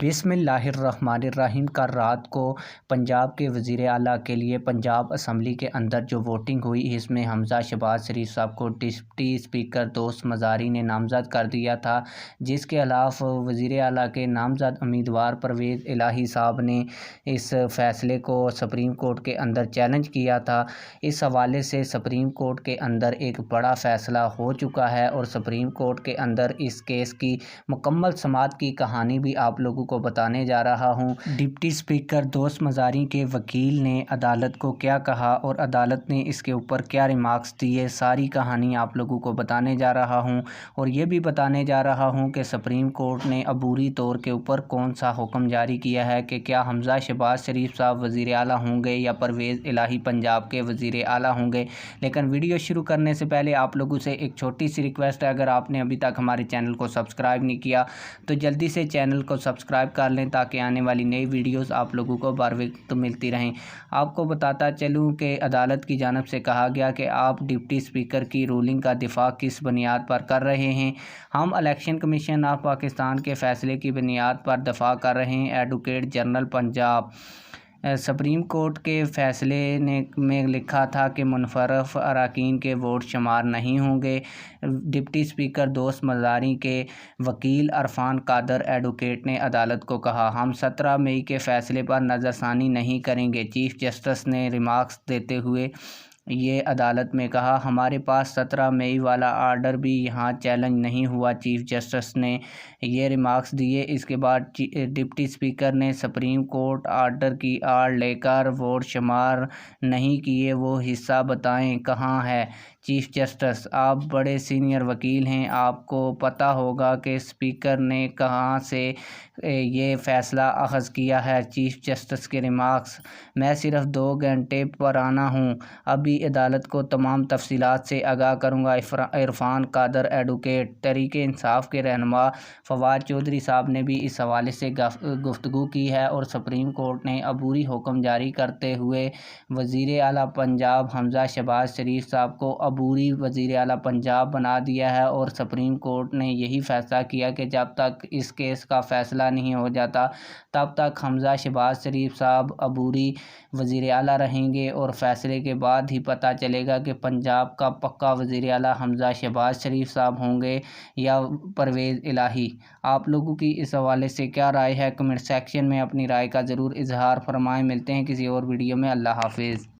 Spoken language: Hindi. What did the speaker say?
बिस्मिल्लाहिर्रहमानिर्रहीम। का रात को पंजाब के वज़ीर आला के लिए पंजाब असम्बली के अंदर जो वोटिंग हुई, इसमें हमज़ा शहबाज शरीफ साहब को डिप्टी स्पीकर दोस्त मज़ारी ने नामज़द कर दिया था, जिसके खिलाफ वज़ीर आला के नामज़द उम्मीदवार परवेज़ इलाही साहब ने इस फ़ैसले को सुप्रीम कोर्ट के अंदर चैलेंज किया था। इस हवाले से सुप्रीम कोर्ट के अंदर एक बड़ा फ़ैसला हो चुका है और सुप्रीम कोर्ट के अंदर इस केस की मुकम्मल समाअत की कहानी भी आप लोगों को बताने जा रहा हूं। डिप्टी स्पीकर दोस्त मज़ारी के वकील ने अदालत को क्या कहा और अदालत ने इसके ऊपर क्या रिमार्क्स दिए, सारी कहानी आप लोगों को बताने जा रहा हूं। और ये भी बताने जा रहा हूं कि सुप्रीम कोर्ट ने अबूरी तौर के ऊपर कौन सा हुक्म जारी किया है कि क्या हमज़ा शहबाज शरीफ साहब वज़ीर आला होंगे या परवेज़ इलाही पंजाब के वज़ीर आला होंगे। लेकिन वीडियो शुरू करने से पहले आप लोगों से एक छोटी सी रिक्वेस्ट है, अगर आपने अभी तक हमारे चैनल को सब्सक्राइब नहीं किया तो जल्दी से चैनल को सब्सक्राइब कर लें, ताकि आने वाली नई वीडियोस आप लोगों को बर वक्त मिलती रहें। आपको बताता चलूं कि अदालत की जानिब से कहा गया कि आप डिप्टी स्पीकर की रूलिंग का दिफा किस बुनियाद पर कर रहे हैं। हम इलेक्शन कमीशन ऑफ पाकिस्तान के फ़ैसले की बुनियाद पर दफा कर रहे हैं। Advocate general Punjab supreme court के फ़ैसले ने में लिखा था कि मुनफरद अरकान के वोट शुमार नहीं होंगे। डिप्टी स्पीकर दोस्त मज़ारी के वकील अरफान कादर एडवोकेट ने अदालत को कहा, हम 17 मई के फ़ैसले पर नज़रसानी नहीं करेंगे। चीफ जस्टिस ने रिमार्क्स देते हुए ये अदालत में कहा, हमारे पास 17 मई वाला आर्डर भी यहाँ चैलेंज नहीं हुआ। चीफ जस्टिस ने ये रिमार्क्स दिए। इसके बाद डिप्टी स्पीकर ने सुप्रीम कोर्ट आर्डर की आड़ लेकर वोट शुमार नहीं किए, वो हिस्सा बताएं कहाँ है। चीफ जस्टिस, आप बड़े सीनियर वकील हैं, आपको पता होगा कि स्पीकर ने कहाँ से ये फ़ैसला अख़ज़ किया है। चीफ जस्टिस के रिमार्क्स, मैं सिर्फ 2 घंटे पुराना हूँ, अभी अदालत को तमाम तफसीलात से आगाह करूँगा। इरफान कादर एडवोकेट तहरीक इंसाफ के रहनुमा फवाद चौधरी साहब ने भी इस हवाले से गुफ्तगू की है और सुप्रीम कोर्ट ने अबूरी हुक्म जारी करते हुए वज़ीर आला पंजाब हमज़ा शहबाज शरीफ साहब को अबूरी वज़ीर आला पंजाब बना दिया है। और सुप्रीम कोर्ट ने यही फ़ैसला किया कि जब तक इस केस का फ़ैसला नहीं हो जाता तब तक हमज़ा शहबाज शरीफ साहब अबूरी वज़ीर आला रहेंगे और फ़ैसले के बाद ही पता चलेगा कि पंजाब का पक्का वज़ीर आला हमज़ा शहबाज शरीफ साहब होंगे या परवेज़ इलाही। आप लोगों की इस हवाले से क्या राय है, कमेंट सेक्शन में अपनी राय का ज़रूर इजहार फरमाएं। मिलते हैं किसी और वीडियो में। अल्लाह हाफिज़।